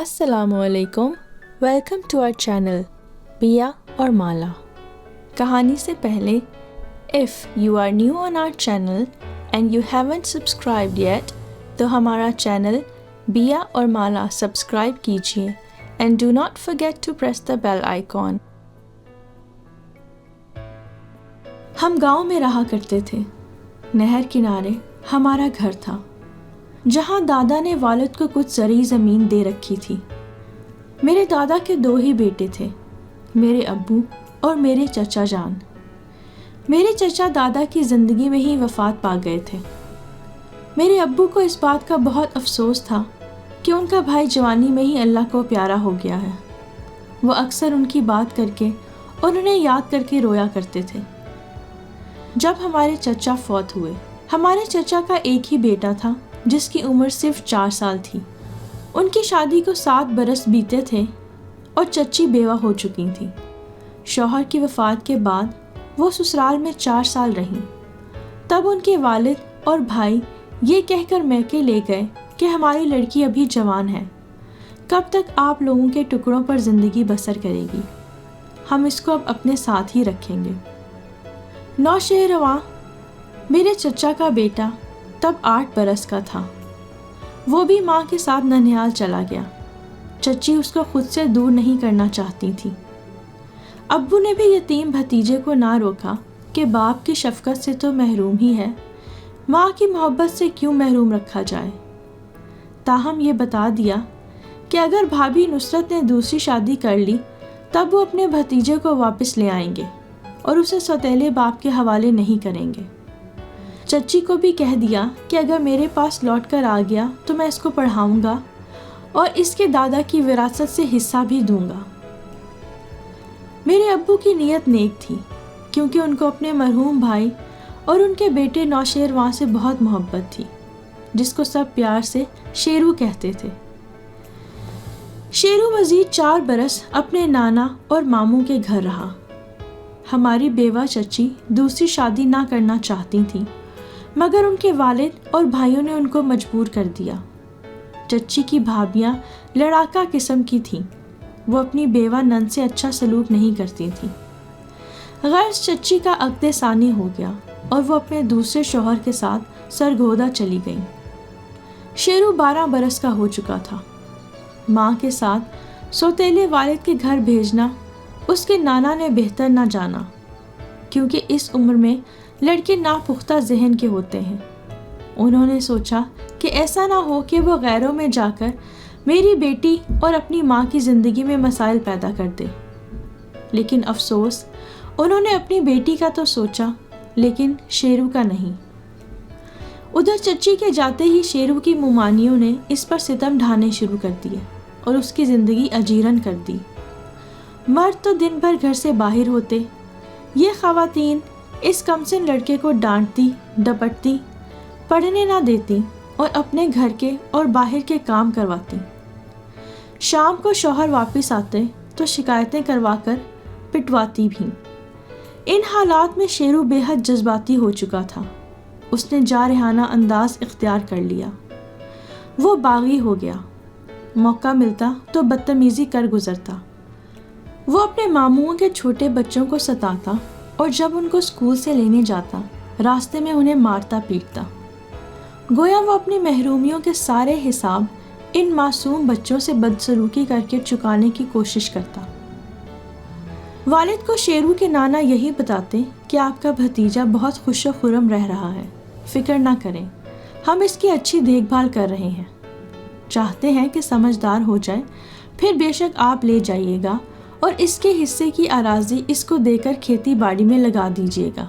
السلام علیکم، welcome to our channel Bia اور مالا۔ کہانی سے پہلے if you are new on our channel and you haven't subscribed yet تو ہمارا چینل بیا اور مالا سبسکرائب کیجیے and do not forget to press the bell icon. ہم گاؤں میں رہا کرتے تھے۔ نہر کنارے ہمارا گھر تھا، جہاں دادا نے والد کو کچھ زرعی زمین دے رکھی تھی۔ میرے دادا کے 2 ہی بیٹے تھے، میرے ابو اور میرے چچا جان۔ میرے چچا دادا کی زندگی میں ہی وفات پا گئے تھے۔ میرے ابو کو اس بات کا بہت افسوس تھا کہ ان کا بھائی جوانی میں ہی اللہ کو پیارا ہو گیا ہے۔ وہ اکثر ان کی بات کر کے اور انہیں یاد کر کے رویا کرتے تھے۔ جب ہمارے چچا فوت ہوئے، ہمارے چچا کا ایک ہی بیٹا تھا جس کی عمر صرف 4 سال تھی۔ ان کی شادی کو 7 برس بیتے تھے اور چچی بیوہ ہو چکی تھی۔ شوہر کی وفات کے بعد وہ سسرال میں 4 سال رہیں۔ تب ان کے والد اور بھائی یہ کہہ کر میکے لے گئے کہ ہماری لڑکی ابھی جوان ہے، کب تک آپ لوگوں کے ٹکڑوں پر زندگی بسر کرے گی، ہم اس کو اب اپنے ساتھ ہی رکھیں گے۔ نوشہرواں میرے چچا کا بیٹا تب 8 برس کا تھا۔ وہ بھی ماں کے ساتھ ننیال چلا گیا۔ چچی اس کو خود سے دور نہیں کرنا چاہتی تھی۔ ابو نے بھی یتیم بھتیجے کو نہ روکا کہ باپ کی شفقت سے تو محروم ہی ہے، ماں کی محبت سے کیوں محروم رکھا جائے۔ تاہم یہ بتا دیا کہ اگر بھابھی نصرت نے دوسری شادی کر لی تب وہ اپنے بھتیجے کو واپس لے آئیں گے اور اسے سوتیلے باپ کے حوالے نہیں کریں گے۔ چچی کو بھی کہہ دیا کہ اگر میرے پاس لوٹ کر آ گیا تو میں اس کو پڑھاؤں گا اور اس کے دادا کی وراثت سے حصہ بھی دوں گا۔ میرے ابو کی نیت نیک تھی، کیونکہ ان کو اپنے مرحوم بھائی اور ان کے بیٹے نوشہرواں سے بہت محبت تھی، جس کو سب پیار سے شیرو کہتے تھے۔ شیرو مزید 4 برس اپنے نانا اور ماموں کے گھر رہا۔ ہماری بیوہ چچی دوسری شادی نہ کرنا چاہتی تھی، مگر ان کے والد اور بھائیوں نے ان کو مجبور کر دیا۔ چچی کی بھابیاں لڑاکا قسم کی تھیں، وہ اپنی بیوہ نند سے اچھا سلوک نہیں کرتی تھیں۔ غرض چچی کا عقد ثانی ہو گیا اور وہ اپنے دوسرے شوہر کے ساتھ سرگودا چلی گئیں۔ شیرو 12 برس کا ہو چکا تھا۔ ماں کے ساتھ سوتیلے والد کے گھر بھیجنا اس کے نانا نے بہتر نہ جانا، کیونکہ اس عمر میں لڑکے ناپختہ ذہن کے ہوتے ہیں۔ انہوں نے سوچا کہ ایسا نہ ہو کہ وہ غیروں میں جا کر میری بیٹی اور اپنی ماں کی زندگی میں مسائل پیدا کر دے۔ لیکن افسوس، انہوں نے اپنی بیٹی کا تو سوچا لیکن شیرو کا نہیں۔ ادھر چچی کے جاتے ہی شیرو کی مومانیوں نے اس پر ستم ڈھانے شروع کر دیے اور اس کی زندگی اجیرن کر دی۔ مرد تو دن بھر گھر سے باہر ہوتے، یہ خواتین اس کمسن لڑکے کو ڈانٹتی ڈپٹتی، پڑھنے نہ دیتی اور اپنے گھر کے اور باہر کے کام کرواتی۔ شام کو شوہر واپس آتے تو شکایتیں کروا کر پٹواتی بھی۔ ان حالات میں شیرو بے حد جذباتی ہو چکا تھا۔ اس نے جارحانہ انداز اختیار کر لیا۔ وہ باغی ہو گیا، موقع ملتا تو بدتمیزی کر گزرتا۔ وہ اپنے ماموں کے چھوٹے بچوں کو ستاتا اور جب ان کو اسکول سے لینے جاتا راستے میں انہیں مارتا پیٹتا، گویا وہ اپنی محرومیوں کے سارے حساب ان معصوم بچوں سے بدسلوکی کر کے چکانے کی کوشش کرتا۔ والد کو شیرو کے نانا یہی بتاتے کہ آپ کا بھتیجا بہت خوش و خرم رہ رہا ہے، فکر نہ کریں، ہم اس کی اچھی دیکھ بھال کر رہے ہیں، چاہتے ہیں کہ سمجھدار ہو جائے، پھر بے شک آپ لے جائیے گا اور اس کے حصے کی اراضی اس کو دے کر کھیتی باڑی میں لگا دیجیے گا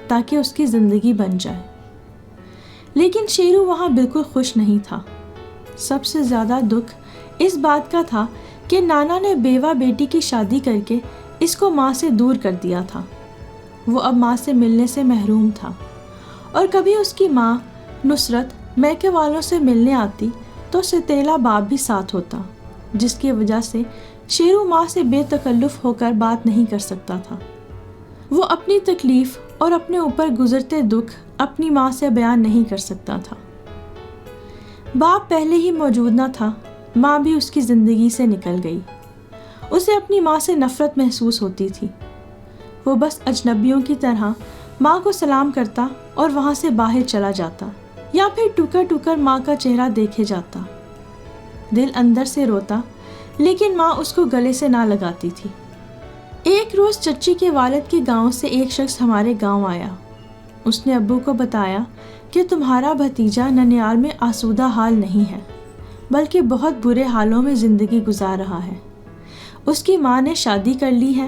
تاکہ اس کی زندگی بن جائے۔ لیکن شیرو وہاں بالکل خوش نہیں تھا۔ سب سے زیادہ دکھ اس بات کا تھا کہ نانا نے بیوہ بیٹی کی شادی کر کے اس کو ماں سے دور کر دیا تھا۔ وہ اب ماں سے ملنے سے محروم تھا، اور کبھی اس کی ماں نصرت میکے والوں سے ملنے آتی تو ستیلا باپ بھی ساتھ ہوتا، جس کی وجہ سے شیرو ماں سے بے تکلف ہو کر بات نہیں کر سکتا تھا۔ وہ اپنی تکلیف اور اپنے اوپر گزرتے دکھ اپنی ماں سے بیان نہیں کر سکتا تھا۔ باپ پہلے ہی موجود نہ تھا ماں بھی اس کی زندگی سے نکل گئی۔ اسے اپنی ماں سے نفرت محسوس ہوتی تھی۔ وہ بس اجنبیوں کی طرح ماں کو سلام کرتا اور وہاں سے باہر چلا جاتا، یا پھر ٹکر ٹکر ماں کا چہرہ دیکھے جاتا۔ دل اندر سے روتا، لیکن ماں اس کو گلے سے نہ لگاتی تھی۔ ایک روز چچی کے والد کے گاؤں سے ایک شخص ہمارے گاؤں آیا۔ اس نے ابو کو بتایا کہ تمہارا بھتیجا ننیال میں آسودہ حال نہیں ہے، بلکہ بہت برے حالوں میں زندگی گزار رہا ہے۔ اس کی ماں نے شادی کر لی ہے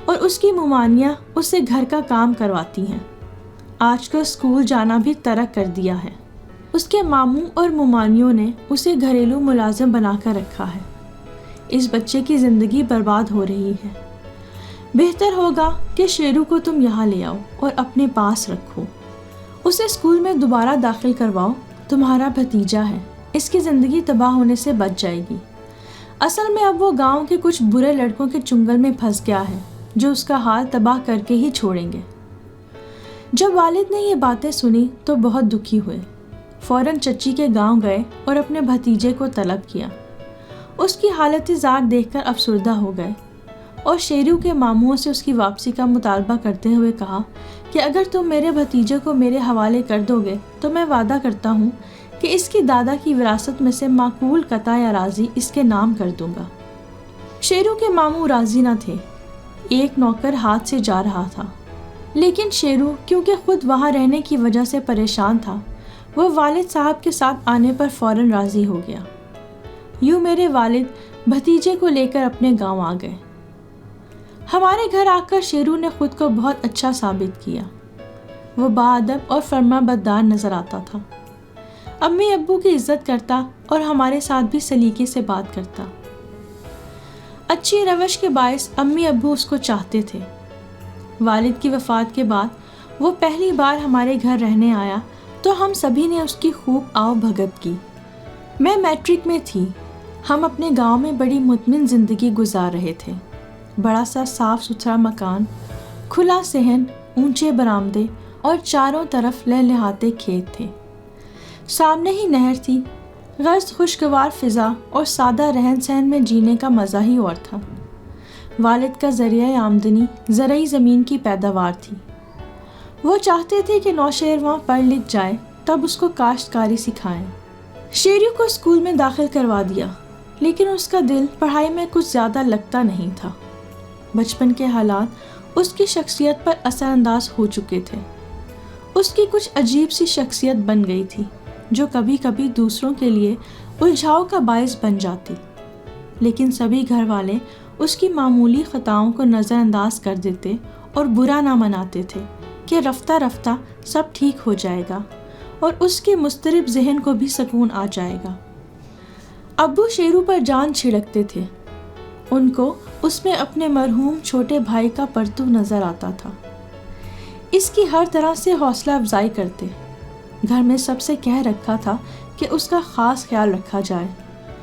اور اس کی ممانیاں اس سے گھر کا کام کرواتی ہیں۔ آج کل اسکول جانا بھی ترک کر دیا ہے۔ اس کے ماموں اور ممانیوں نے اسے گھریلو ملازم بنا کر رکھا ہے۔ اس بچے کی زندگی برباد ہو رہی ہے۔ بہتر ہوگا کہ شیرو کو تم یہاں لے آؤ اور اپنے پاس رکھو۔ اسے اسکول میں دوبارہ داخل کرواؤ، تمہارا بھتیجا ہے، اس کی زندگی تباہ ہونے سے بچ جائے گی۔ اصل میں اب وہ گاؤں کے کچھ برے لڑکوں کے چنگل میں پھنس گیا ہے، جو اس کا حال تباہ کر کے ہی چھوڑیں گے۔ جب والد نے یہ باتیں سنی تو بہت دکھی ہوئے۔ فوراً چچی کے گاؤں گئے اور اپنے بھتیجے کو طلب کیا۔ اس کی حالت زار دیکھ کر افسردہ ہو گئے اور شیرو کے ماموں سے اس کی واپسی کا مطالبہ کرتے ہوئے کہا کہ اگر تم میرے بھتیجے کو میرے حوالے کر دو گے تو میں وعدہ کرتا ہوں کہ اس کی دادا کی وراثت میں سے معقول قطع اراضی اس کے نام کر دوں گا۔ شیرو کے ماموں راضی نہ تھے۔ ایک نوکر ہاتھ سے جا رہا تھا، لیکن شیرو کیونکہ خود وہاں رہنے کی وجہ سے پریشان تھا، وہ والد صاحب کے ساتھ آنے پر فوراً راضی ہو گیا۔ یوں میرے والد بھتیجے کو لے کر اپنے گاؤں آ گئے۔ ہمارے گھر آ کر شیرو نے خود کو بہت اچھا ثابت کیا۔ وہ باادب اور فرما بردار نظر آتا تھا، امی ابو کی عزت کرتا اور ہمارے ساتھ بھی سلیقے سے بات کرتا۔ اچھی روش کے باعث امی ابو اس کو چاہتے تھے۔ والد کی وفات کے بعد وہ پہلی بار ہمارے گھر رہنے آیا تو ہم سبھی نے اس کی خوب آؤ بھگت کی۔ میں میٹرک میں تھی۔ ہم اپنے گاؤں میں بڑی مطمئن زندگی گزار رہے تھے۔ بڑا سا صاف ستھرا مکان، کھلا صحن، اونچے برآمدے اور چاروں طرف لہلہاتے کھیت تھے۔ سامنے ہی نہر تھی۔ غرض خوشگوار فضا اور سادہ رہن سہن میں جینے کا مزہ ہی اور تھا۔ والد کا ذریعہ آمدنی زرعی زمین کی پیداوار تھی۔ وہ چاہتے تھے کہ نوشیروان پڑھ لکھ جائے، تب اس کو کاشتکاری سکھائیں۔ شیرو کو اسکول میں داخل کروا دیا، لیکن اس کا دل پڑھائی میں کچھ زیادہ لگتا نہیں تھا۔ بچپن کے حالات اس کی شخصیت پر اثر انداز ہو چکے تھے۔ اس کی کچھ عجیب سی شخصیت بن گئی تھی، جو کبھی کبھی دوسروں کے لیے الجھاؤ کا باعث بن جاتی، لیکن سبھی گھر والے اس کی معمولی خطاؤں کو نظر انداز کر دیتے اور برا نہ مناتے تھے کہ رفتہ رفتہ سب ٹھیک ہو جائے گا اور اس کے مضطرب ذہن کو بھی سکون آ جائے گا۔ ابو شیرو پر جان چھڑکتے تھے۔ ان کو اس میں اپنے مرحوم چھوٹے بھائی کا پرتو نظر آتا تھا۔ اس کی ہر طرح سے حوصلہ افزائی کرتے۔ گھر میں سب سے کہہ رکھا تھا کہ اس کا خاص خیال رکھا جائے،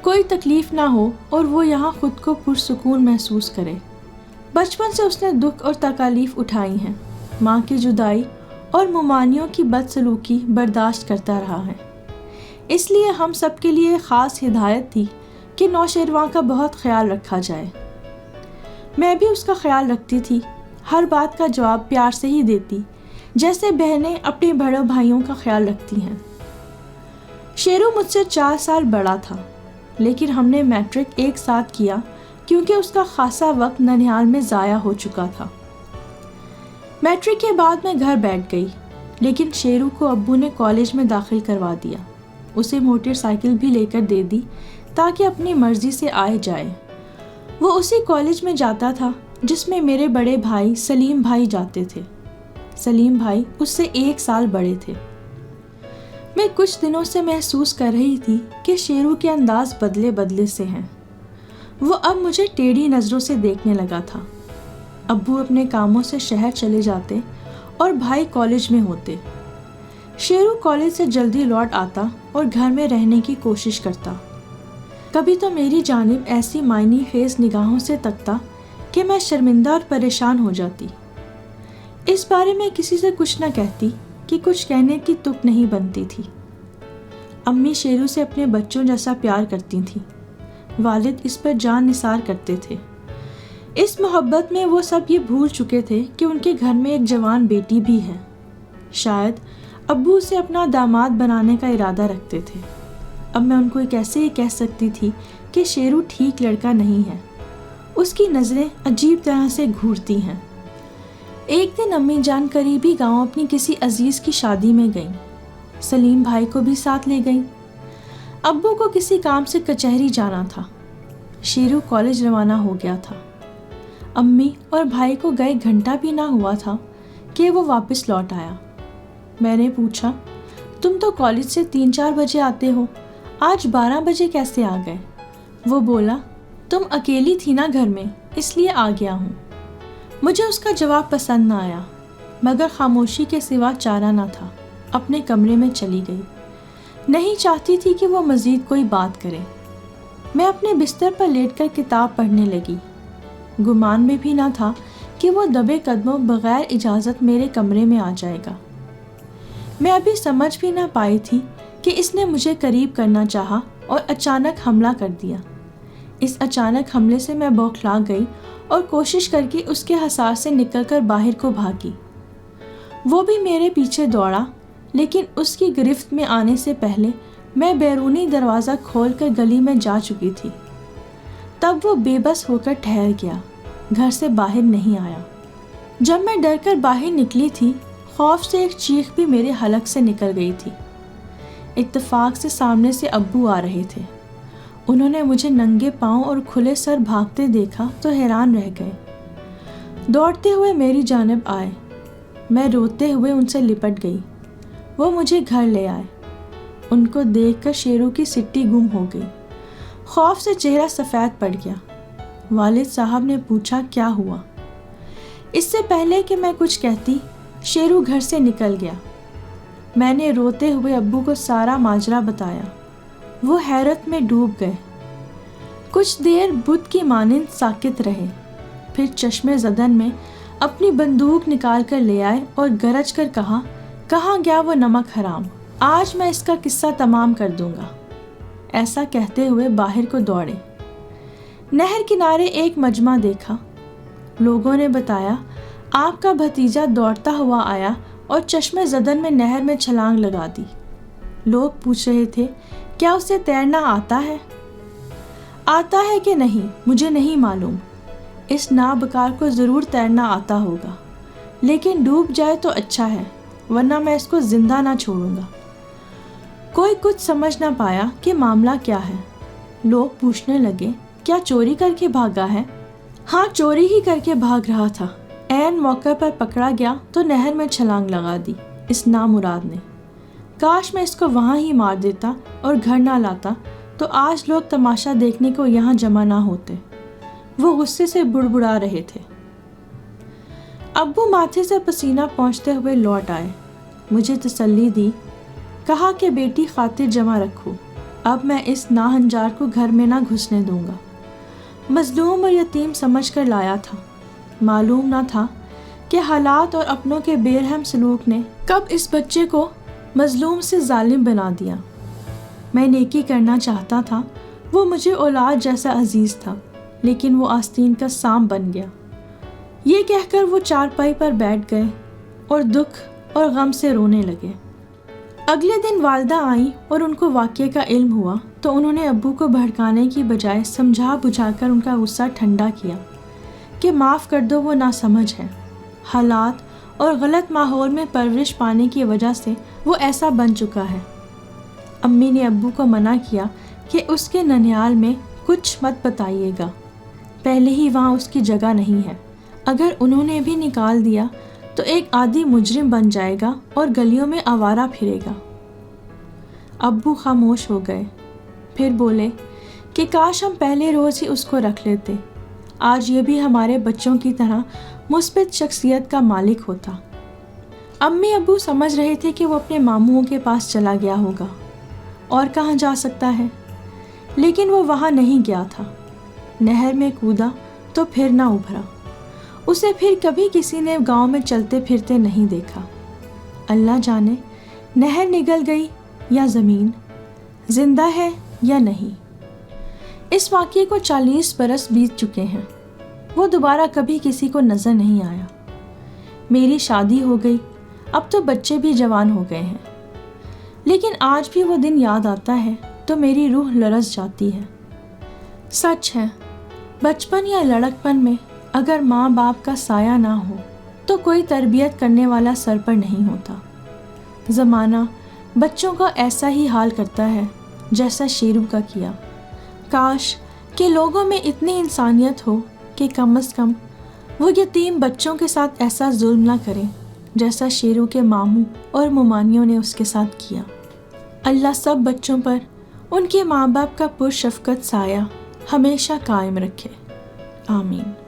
کوئی تکلیف نہ ہو اور وہ یہاں خود کو پرسکون محسوس کرے۔ بچپن سے اس نے دکھ اور تکالیف اٹھائی ہیں، ماں کی جدائی اور ممانیوں کی بدسلوکی برداشت کرتا رہا ہے۔ اس لیے ہم سب کے لیے خاص ہدایت تھی کہ نوشیروان کا بہت خیال رکھا جائے۔ میں بھی اس کا خیال رکھتی تھی، ہر بات کا جواب پیار سے ہی دیتی، جیسے بہنیں اپنے بڑے بھائیوں کا خیال رکھتی ہیں۔ شیرو مجھ سے 4 سال بڑا تھا، لیکن ہم نے میٹرک ایک ساتھ کیا کیونکہ اس کا خاصا وقت ننیال میں ضائع ہو چکا تھا۔ میٹرک کے بعد میں گھر بیٹھ گئی، لیکن شیرو کو ابو نے کالج میں داخل کروا دیا۔ اسے موٹر سائیکل بھی لے کر دے دی تاکہ اپنی مرضی سے آئے جائے۔ وہ اسی کالج میں جاتا تھا جس میں میرے بڑے بھائی سلیم بھائی جاتے تھے۔ سلیم بھائی اس سے 1 سال بڑے تھے۔ میں کچھ دنوں سے محسوس کر رہی تھی کہ شیرو کے انداز بدلے بدلے سے ہیں۔ وہ اب مجھے ٹیڑھی نظروں سے دیکھنے لگا تھا۔ ابو اپنے کاموں سے شہر چلے جاتے اور بھائی کالج میں ہوتے۔ شیرو کالج سے جلدی لوٹ آتا اور گھر میں رہنے کی کوشش کرتا۔ کبھی تو میری جانب ایسی معنی خیز نگاہوں سے تکتا کہ میں شرمندہ اور پریشان ہو جاتی۔ اس بارے میں کسی سے کچھ نہ کہتی کہ کچھ کہنے کی تک نہیں بنتی تھی۔ امی شیرو سے اپنے بچوں جیسا پیار کرتی تھیں، والد اس پر جان نثار کرتے تھے۔ اس محبت میں وہ سب یہ بھول چکے تھے کہ ان کے گھر میں ایک جوان بیٹی بھی ہے۔ شاید ابو اسے اپنا داماد بنانے کا ارادہ رکھتے تھے۔ اب میں ان کو کیسے یہ کہہ سکتی تھی کہ شیرو ٹھیک لڑکا نہیں ہے؟ اس کی نظریں عجیب طرح سے گھورتی ہیں۔ ایک دن امی جان قریبی گاؤں اپنی کسی عزیز کی شادی میں گئیں۔ سلیم بھائی کو بھی ساتھ لے گئیں۔ ابو کو کسی کام سے کچہری جانا تھا۔ شیرو کالج روانہ ہو گیا تھا۔ امی اور بھائی کو گئے گھنٹہ بھی نہ ہوا تھا کہ وہ واپس لوٹ آیا۔ میں نے پوچھا، تم تو کالج سے 3-4 بجے آتے ہو، آج 12 بجے کیسے آ گئے؟ وہ بولا، تم اکیلی تھی نا گھر میں، اس لیے آ گیا ہوں۔ مجھے اس کا جواب پسند نہ آیا، مگر خاموشی کے سوا چارہ نہ تھا۔ اپنے کمرے میں چلی گئی۔ نہیں چاہتی تھی کہ وہ مزید کوئی بات کرے۔ میں اپنے بستر پر لیٹ کر کتاب پڑھنے لگی۔ گمان میں بھی نہ تھا کہ وہ دبے قدموں بغیر اجازت میرے کمرے میں آ جائے گا۔ میں ابھی سمجھ بھی نہ پائی تھی کہ اس نے مجھے قریب کرنا چاہا اور اچانک حملہ کر دیا۔ اس اچانک حملے سے میں بوکھلا گئی اور کوشش کر کے اس کے حصار سے نکل کر باہر کو بھاگی۔ وہ بھی میرے پیچھے دوڑا، لیکن اس کی گرفت میں آنے سے پہلے میں بیرونی دروازہ کھول کر گلی میں جا چکی تھی۔ تب وہ بے بس ہو کر ٹھہر گیا، گھر سے باہر نہیں آیا۔ جب میں ڈر کر باہر نکلی تھی، خوف سے ایک چیخ بھی میرے حلق سے نکل گئی تھی۔ اتفاق سے سامنے سے ابو آ رہے تھے۔ انہوں نے مجھے ننگے پاؤں اور کھلے سر بھاگتے دیکھا تو حیران رہ گئے۔ دوڑتے ہوئے میری جانب آئے۔ میں روتے ہوئے ان سے لپٹ گئی۔ وہ مجھے گھر لے آئے۔ ان کو دیکھ کر شیرو کی سٹی گم ہو گئی۔ خوف سے چہرہ سفید پڑ گیا۔ والد صاحب نے پوچھا کیا ہوا۔ اس سے پہلے کہ میں کچھ کہتی، شیرو گھر سے نکل گیا۔ میں نے روتے ہوئے ابو کو سارا ماجرا بتایا۔ وہ حیرت میں ڈوب گئے۔ کچھ دیر بت کی مانند ساکت رہے، پھر چشمے زدن میں اپنی بندوق نکال کر لے آئے اور گرج کر کہا، کہاں گیا وہ نمک حرام، آج میں اس کا قصہ تمام کر دوں گا۔ ایسا کہتے ہوئے باہر کو دوڑے۔ نہر کنارے ایک مجمع دیکھا۔ لوگوں نے بتایا، آپ کا بھتیجا دوڑتا ہوا آیا اور چشمے زدن میں نہر میں چھلانگ لگا دی۔ لوگ پوچھ رہے تھے، کیا اسے تیرنا آتا ہے؟ آتا ہے کہ نہیں مجھے نہیں معلوم، اس نابکار کو ضرور تیرنا آتا ہوگا، لیکن ڈوب جائے تو اچھا ہے، ورنہ میں اس کو زندہ نہ چھوڑوں گا۔ کوئی کچھ سمجھ نہ پایا کہ معاملہ کیا ہے۔ لوگ پوچھنے لگے، کیا چوری کر کے بھاگا ہے؟ ہاں، چوری ہی کر کے بھاگ رہا تھا، عین موقع پر پکڑا گیا تو نہر میں چھلانگ لگا دی اس نامراد نے۔ کاش میں اس کو وہاں ہی مار دیتا اور گھر نہ لاتا تو آج لوگ تماشا دیکھنے کو یہاں جمع نہ ہوتے۔ وہ غصے سے بڑبڑا رہے تھے۔ ابو ماتھے سے پسینہ پہنچتے ہوئے لوٹ آئے۔ مجھے تسلی دی، کہا کہ بیٹی خاطر جمع رکھو، اب میں اس ناہنجار کو گھر میں نہ گھسنے دوں گا۔ مظلوم اور یتیم سمجھ کر لایا تھا، معلوم نہ تھا کہ حالات اور اپنوں کے بے رحم سلوک نے کب اس بچے کو مظلوم سے ظالم بنا دیا۔ میں نیکی کرنا چاہتا تھا، وہ مجھے اولاد جیسا عزیز تھا، لیکن وہ آستین کا سانپ بن گیا۔ یہ کہہ کر وہ چارپائی پر بیٹھ گئے اور دکھ اور غم سے رونے لگے۔ اگلے دن والدہ آئیں اور ان کو واقعے کا علم ہوا تو انہوں نے ابو کو بھڑکانے کی بجائے سمجھا بجھا کر ان کا غصہ ٹھنڈا کیا کہ معاف کر دو، وہ ناسمجھ ہے، حالات اور غلط ماحول میں پرورش پانے کی وجہ سے وہ ایسا بن چکا ہے۔ امی نے ابو کو منع کیا کہ اس کے ننیال میں کچھ مت بتائیے گا، پہلے ہی وہاں اس کی جگہ نہیں ہے، اگر انہوں نے بھی نکال دیا تو ایک عادی مجرم بن جائے گا اور گلیوں میں آوارہ پھرے گا۔ ابو خاموش ہو گئے، پھر بولے کہ کاش ہم پہلے روز ہی اس کو رکھ لیتے، آج یہ بھی ہمارے بچوں کی طرح مثبت شخصیت کا مالک ہوتا۔ امی ابو سمجھ رہے تھے کہ وہ اپنے ماموں کے پاس چلا گیا ہوگا، اور کہاں جا سکتا ہے، لیکن وہ وہاں نہیں گیا تھا۔ نہر میں کودا تو پھر نہ ابھرا۔ اسے پھر کبھی کسی نے گاؤں میں چلتے پھرتے نہیں دیکھا۔ اللہ جانے نہر نگل گئی یا زمین، زندہ ہے یا نہیں۔ اس واقعے کو 40 برس بیت چکے ہیں، وہ دوبارہ کبھی کسی کو نظر نہیں آیا۔ میری شادی ہو گئی، اب تو بچے بھی جوان ہو گئے ہیں، لیکن آج بھی وہ دن یاد آتا ہے تو میری روح لرز جاتی ہے۔ سچ ہے، بچپن یا لڑکپن میں اگر ماں باپ کا سایہ نہ ہو تو کوئی تربیت کرنے والا سر پر نہیں ہوتا۔ زمانہ بچوں کا ایسا ہی حال کرتا ہے جیسا شیرو کا کیا۔ کاش کہ لوگوں میں اتنی انسانیت ہو کہ کم از کم وہ یتیم بچوں کے ساتھ ایسا ظلم نہ کریں جیسا شیرو کے ماموں اور ممانیوں نے اس کے ساتھ کیا۔ اللہ سب بچوں پر ان کے ماں باپ کا پرشفقت سایہ ہمیشہ قائم رکھے، آمین۔